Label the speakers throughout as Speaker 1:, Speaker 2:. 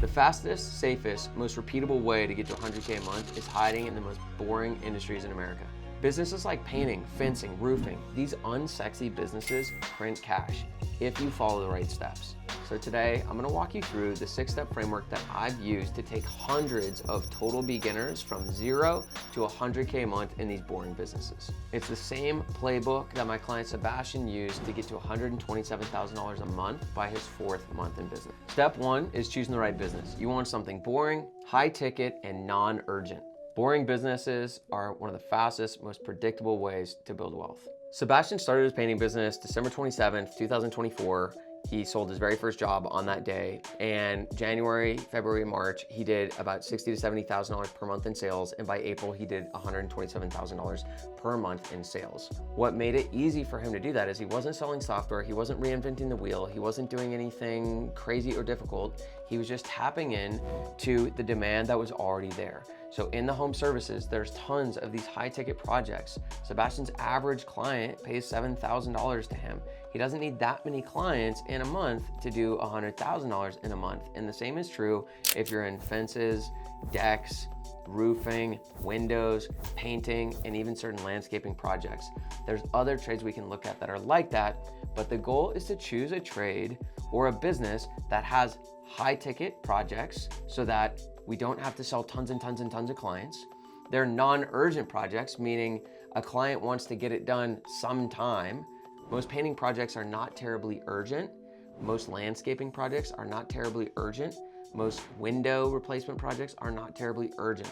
Speaker 1: The fastest, safest, most repeatable way to get to 100K a month is hiding in the most boring industries in America. Businesses like painting, fencing, roofing, these unsexy businesses print cash if you follow the right steps. So today, I'm gonna walk you through the 6-step framework that I've used to take hundreds of total beginners from 0 to 100K a month in these boring businesses. It's the same playbook that my client Sebastian used to get to $127,000 a month by his 4th month in business. Step 1 is choosing the right business. You want something boring, high ticket, and non-urgent. Boring businesses are one of the fastest, most predictable ways to build wealth. Sebastian started his painting business December 27th, 2024. He sold his very first job on that day, and January, February, March, he did about $60,000 to $70,000 per month in sales, and by April, he did $127,000 per month in sales. What made it easy for him to do that is he wasn't selling software, he wasn't reinventing the wheel, he wasn't doing anything crazy or difficult. He was just tapping in to the demand that was already there. So in the home services, there's tons of these high ticket projects. Sebastian's average client pays $7,000 to him. He doesn't need that many clients in a month to do $100,000 in a month. And the same is true if you're in fences, decks, roofing, windows, painting, and even certain landscaping projects. There's other trades we can look at that are like that, but the goal is to choose a trade or a business that has high ticket projects so that we don't have to sell tons and tons and tons of clients. They're non-urgent projects, meaning a client wants to get it done sometime. Most painting projects are not terribly urgent. Most landscaping projects are not terribly urgent. Most window replacement projects are not terribly urgent.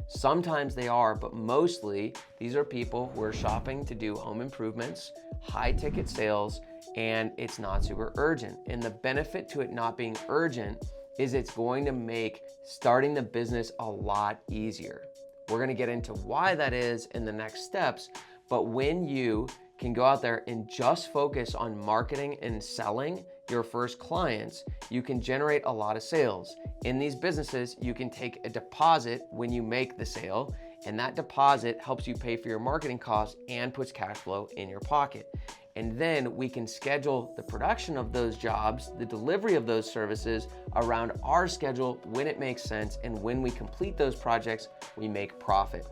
Speaker 1: Sometimes they are, but mostly these are people who are shopping to do home improvements, high ticket sales, and it's not super urgent. And the benefit to it not being urgent is it's going to make starting the business a lot easier. We're gonna get into why that is in the next steps, but when you can go out there and just focus on marketing and selling your first clients, you can generate a lot of sales. In these businesses, you can take a deposit when you make the sale, and that deposit helps you pay for your marketing costs and puts cash flow in your pocket. And then we can schedule the production of those jobs, the delivery of those services around our schedule when it makes sense. And when we complete those projects, we make profit.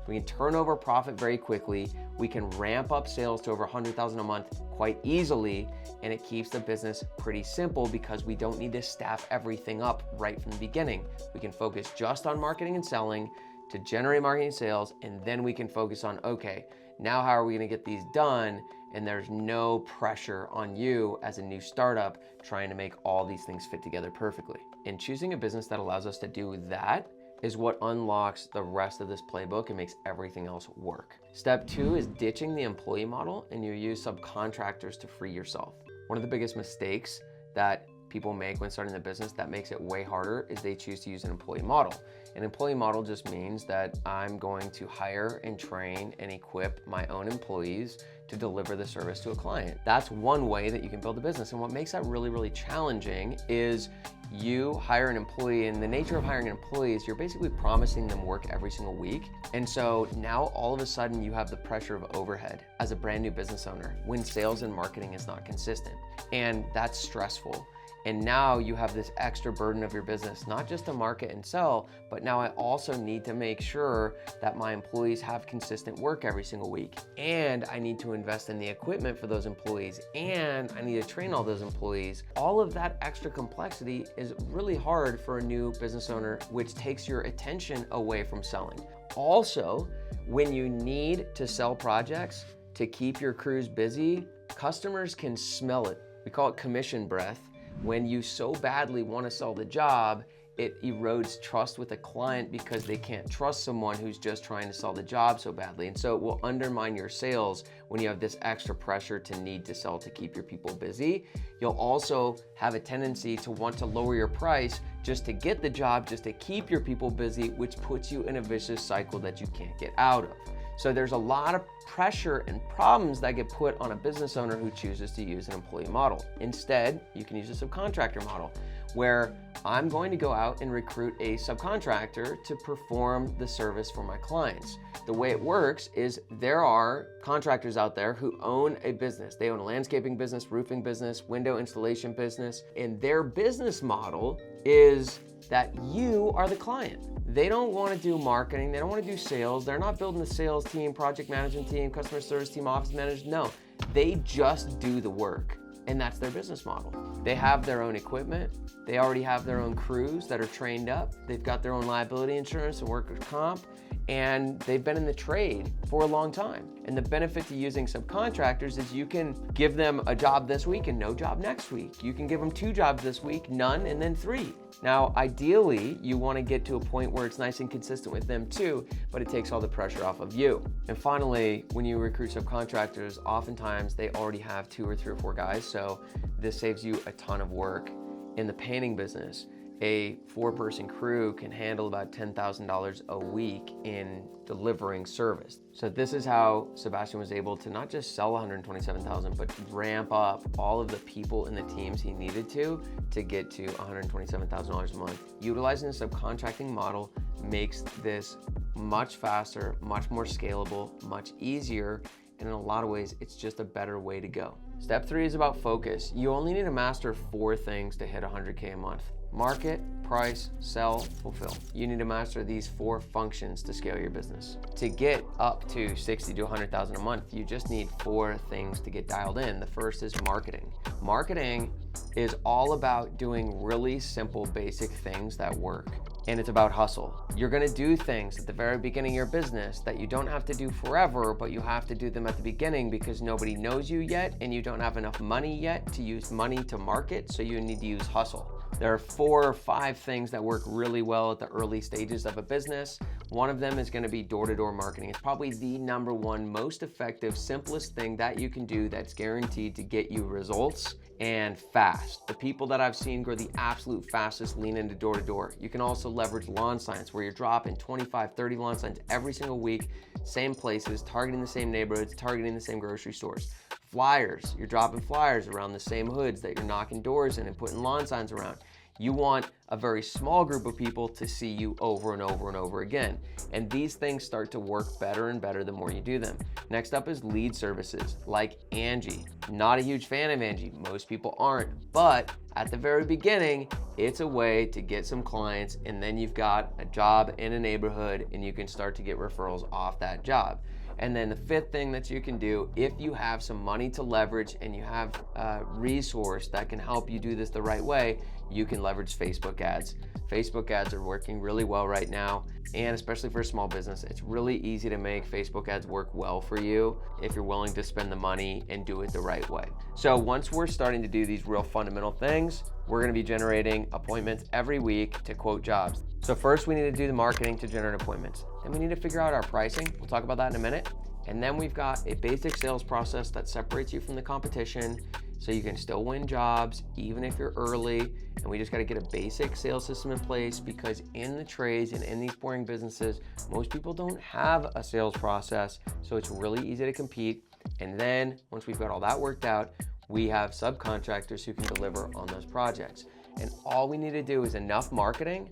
Speaker 1: We can turn over profit very quickly. We can ramp up sales to over $100,000 a month quite easily. And it keeps the business pretty simple because we don't need to staff everything up right from the beginning. We can focus just on marketing and selling to generate marketing and sales. And then we can focus on, okay, now how are we gonna get these done? And there's no pressure on you as a new startup trying to make all these things fit together perfectly. And choosing a business that allows us to do that is what unlocks the rest of this playbook and makes everything else work. Step 2 is ditching the employee model, and you use subcontractors to free yourself. One of the biggest mistakes that people make when starting the business that makes it way harder is they choose to use an employee model. An employee model just means that I'm going to hire and train and equip my own employees to deliver the service to a client. That's one way that you can build a business. And what makes that really, really challenging is you hire an employee, and the nature of hiring an employee is you're basically promising them work every single week. And so now all of a sudden you have the pressure of overhead as a brand new business owner when sales and marketing is not consistent. And that's stressful. And now you have this extra burden of your business, not just to market and sell, but now I also need to make sure that my employees have consistent work every single week. And I need to invest in the equipment for those employees. And I need to train all those employees. All of that extra complexity is really hard for a new business owner, which takes your attention away from selling. Also, when you need to sell projects to keep your crews busy, customers can smell it. We call it commission breath. When you so badly want to sell the job, it erodes trust with a client because they can't trust someone who's just trying to sell the job so badly. And so it will undermine your sales when you have this extra pressure to need to sell to keep your people busy. You'll also have a tendency to want to lower your price just to get the job, just to keep your people busy, which puts you in a vicious cycle that you can't get out of. So there's a lot of pressure and problems that get put on a business owner who chooses to use an employee model. Instead, you can use a subcontractor model where I'm going to go out and recruit a subcontractor to perform the service for my clients. The way it works is there are contractors out there who own a business. They own a landscaping business, roofing business, window installation business, and their business model is that you are the client. They don't want to do marketing. They don't want to do sales. They're not building the sales team, project management team, customer service team, office managers. No, they just do the work. And that's their business model. They have their own equipment. They already have their own crews that are trained up. They've got their own liability insurance and workers' comp, and they've been in the trade for a long time. And the benefit to using subcontractors is you can give them a job this week and no job next week. You can give them 2 jobs this week, none, and then 3. Now, ideally, you want to get to a point where it's nice and consistent with them too, but it takes all the pressure off of you. And finally, when you recruit subcontractors, oftentimes they already have 2 or 3 or 4 guys, so this saves you a ton of work. In the painting business, a 4-person crew can handle about $10,000 a week in delivering service. So this is how Sebastian was able to not just sell $127,000, but ramp up all of the people in the teams he needed to get to $127,000 a month. Utilizing the subcontracting model makes this much faster, much more scalable, much easier, and in a lot of ways, it's just a better way to go. Step 3 is about focus. You only need to master 4 things to hit 100K a month. Market, price, sell, fulfill. You need to master these 4 functions to scale your business. To get up to 60 to 100,000 a month, you just need 4 things to get dialed in. The first is marketing. Marketing is all about doing really simple, basic things that work. And it's about hustle. You're gonna do things at the very beginning of your business that you don't have to do forever, but you have to do them at the beginning because nobody knows you yet and you don't have enough money yet to use money to market, so you need to use hustle. There are 4 or 5 things that work really well at the early stages of a business. One of them is gonna be door-to-door marketing. It's probably the #1 most effective, simplest thing that you can do that's guaranteed to get you results and fast. The people that I've seen grow the absolute fastest lean into door-to-door. You can also leverage lawn signs where you're dropping 25, 30 lawn signs every single week, same places, targeting the same neighborhoods, targeting the same grocery stores. Flyers, you're dropping flyers around the same hoods that you're knocking doors in and putting lawn signs around. You want a very small group of people to see you over and over and over again. And these things start to work better and better the more you do them. Next up is lead services like Angie. Not a huge fan of Angie. Most people aren't, but at the very beginning, it's a way to get some clients, and then you've got a job in a neighborhood and you can start to get referrals off that job. And then the 5th thing that you can do, if you have some money to leverage and you have a resource that can help you do this the right way, you can leverage Facebook ads. Facebook ads are working really well right now, and especially for a small business, it's really easy to make Facebook ads work well for you if you're willing to spend the money and do it the right way. So once we're starting to do these real fundamental things, we're gonna be generating appointments every week to quote jobs. So first we need to do the marketing to generate appointments. Then we need to figure out our pricing. We'll talk about that in a minute. And then we've got a basic sales process that separates you from the competition so you can still win jobs even if you're early. And we just got to get a basic sales system in place because in the trades and in these boring businesses, most people don't have a sales process. So it's really easy to compete. And then once we've got all that worked out, we have subcontractors who can deliver on those projects. And all we need to do is enough marketing,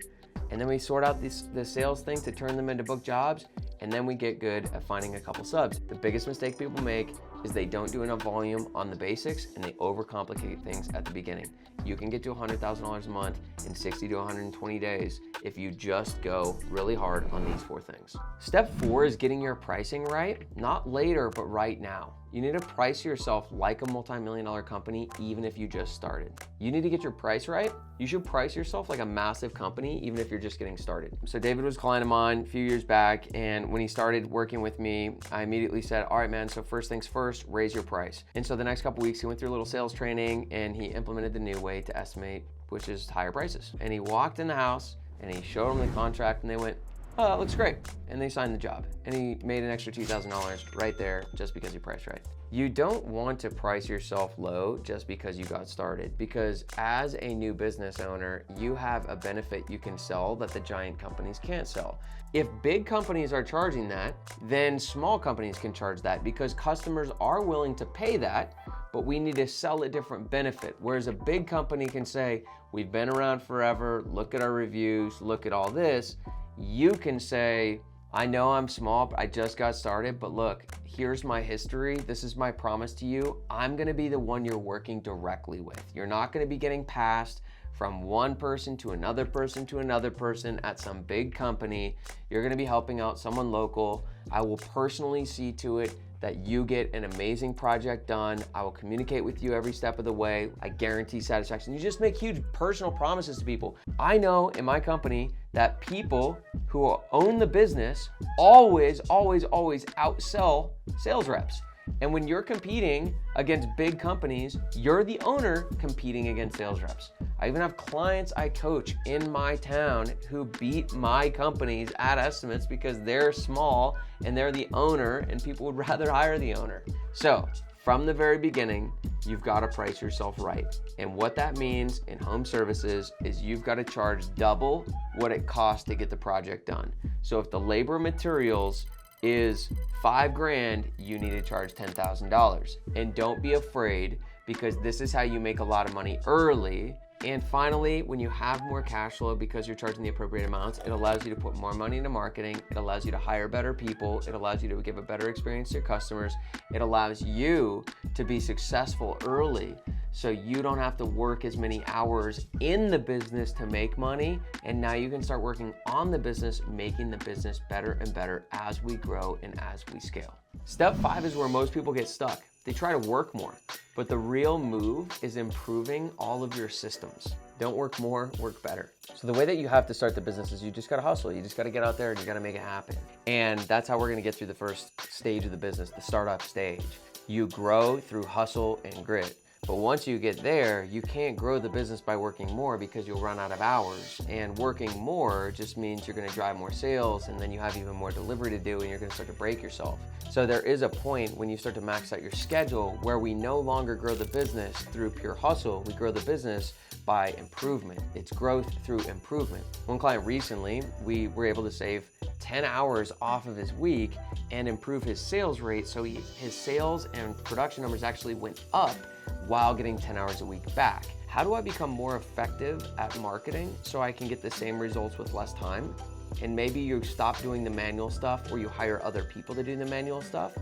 Speaker 1: and then we sort out the sales thing to turn them into book jobs, and then we get good at finding a couple subs. The biggest mistake people make is they don't do enough volume on the basics and they overcomplicate things at the beginning. You can get to $100,000 a month in 60 to 120 days if you just go really hard on these 4 things. Step 4 is getting your pricing right, not later, but right now. You need to price yourself like a multi-million-dollar company, even if you just started. You need to get your price right. You should price yourself like a massive company, even if you're just getting started. So David was a client of mine a few years back, and when he started working with me, I immediately said, all right, man, so first things first, raise your price. And so the next couple weeks, he went through a little sales training, and he implemented the new way to estimate, which is higher prices. And he walked in the house, and he showed them the contract, and they went, oh, that looks great. And they signed the job. And he made an extra $2,000 right there just because you priced right. You don't want to price yourself low just because you got started, because as a new business owner, you have a benefit you can sell that the giant companies can't sell. If big companies are charging that, then small companies can charge that because customers are willing to pay that, but we need to sell a different benefit. Whereas a big company can say, we've been around forever, look at our reviews, look at all this. You can say, I know I'm small, I just got started, but look, here's my history. This is my promise to you. I'm gonna be the one you're working directly with. You're not gonna be getting passed from one person to another person to another person at some big company. You're gonna be helping out someone local. I will personally see to it that you get an amazing project done. I will communicate with you every step of the way. I guarantee satisfaction. You just make huge personal promises to people. I know in my company that people who own the business always outsell sales reps. And when you're competing against big companies, you're the owner competing against sales reps. I even have clients I coach in my town who beat my companies at estimates because they're small and they're the owner, and people would rather hire the owner. So from the very beginning, you've got to price yourself right. And what that means in home services is you've got to charge double what it costs to get the project done. So if the labor materials is $5,000, you need to charge $10,000. And don't be afraid, because this is how you make a lot of money early. And finally, when you have more cash flow because you're charging the appropriate amounts, it allows you to put more money into marketing. It allows you to hire better people. It allows you to give a better experience to your customers. It allows you to be successful early, so you don't have to work as many hours in the business to make money. And now you can start working on the business, making the business better and better as we grow and as we scale. Step 5 is where most people get stuck. They try to work more, but the real move is improving all of your systems. Don't work more, work better. So the way that you have to start the business is you just gotta hustle. You just gotta get out there and you gotta make it happen. And that's how we're gonna get through the first stage of the business, the startup stage. You grow through hustle and grit. But once you get there, you can't grow the business by working more because you'll run out of hours. And working more just means you're gonna drive more sales, and then you have even more delivery to do, and you're gonna start to break yourself. So there is a point when you start to max out your schedule where we no longer grow the business through pure hustle. We grow the business by improvement. It's growth through improvement. One client recently, we were able to save 10 hours off of his week and improve his sales rate. So his sales and production numbers actually went up while getting 10 hours a week back. How do I become more effective at marketing so I can get the same results with less time? And maybe you stop doing the manual stuff, or you hire other people to do the manual stuff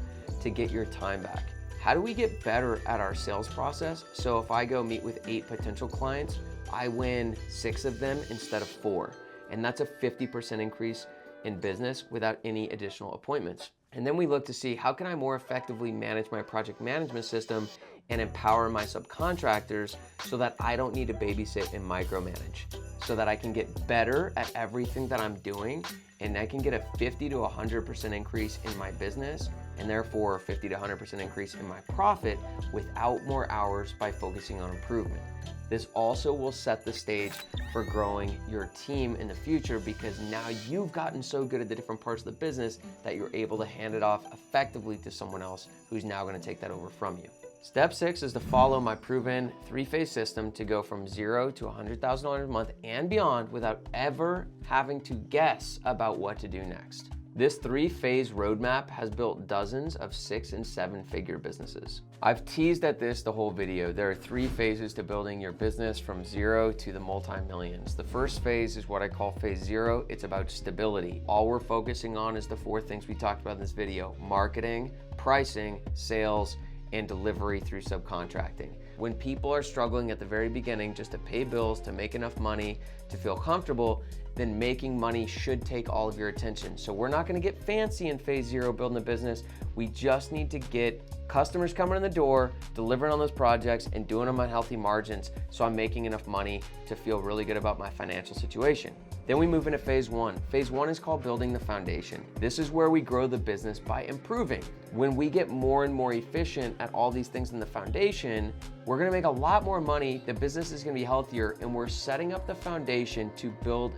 Speaker 1: to get your time back. How do we get better at our sales process? So if I go meet with 8 potential clients, I win 6 of them instead of 4. And that's a 50% increase in business without any additional appointments. And then we look to see, how can I more effectively manage my project management system and empower my subcontractors so that I don't need to babysit and micromanage, so that I can get better at everything that I'm doing, and I can get a 50 to 100% increase in my business, and therefore 50 to 100% increase in my profit without more hours by focusing on improvement. This also will set the stage for growing your team in the future, because now you've gotten so good at the different parts of the business that you're able to hand it off effectively to someone else who's now going to take that over from you. Step 6 is to follow my proven 3-phase system to go from $0 to $100,000 a month and beyond without ever having to guess about what to do next. This 3-phase roadmap has built dozens of 6- and 7-figure businesses. I've teased at this the whole video. There are 3 phases to building your business from 0 to the multi-millions. The first phase is what I call phase 0. It's about stability. All we're focusing on is the 4 things we talked about in this video: marketing, pricing, sales, and delivery through subcontracting. When people are struggling at the very beginning just to pay bills, to make enough money, to feel comfortable, then making money should take all of your attention. So we're not gonna get fancy in phase 0 building a business. We just need to get customers coming in the door, delivering on those projects, and doing them on healthy margins, so I'm making enough money to feel really good about my financial situation. Then we move into phase 1. Phase 1 is called building the foundation. This is where we grow the business by improving. When we get more and more efficient at all these things in the foundation, we're gonna make a lot more money, the business is gonna be healthier, and we're setting up the foundation to build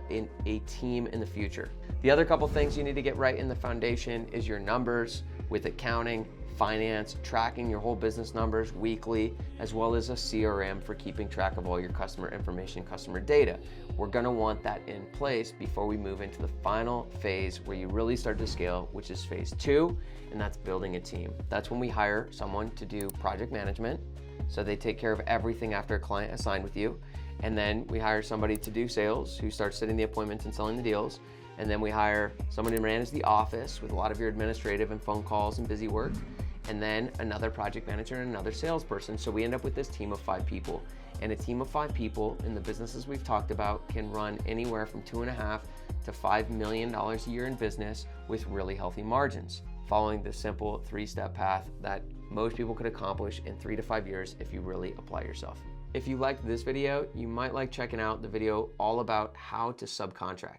Speaker 1: a team in the future. The other couple things you need to get right in the foundation is your numbers with accounting, finance, tracking your whole business numbers weekly, as well as a CRM for keeping track of all your customer information, customer data. We're gonna want that in place before we move into the final phase where you really start to scale, which is phase 2, and that's building a team. That's when we hire someone to do project management, so they take care of everything after a client is signed with you. And then we hire somebody to do sales, who starts setting the appointments and selling the deals. And then we hire someone to manage the office with a lot of your administrative and phone calls and busy work. and then another project manager and another salesperson. So we end up with this team of 5 people. And a team of 5 people in the businesses we've talked about can run anywhere from $2.5 to $5 million a year in business with really healthy margins, following the simple 3-step path that most people could accomplish in 3 to 5 years if you really apply yourself. If you liked this video, you might like checking out the video all about how to subcontract.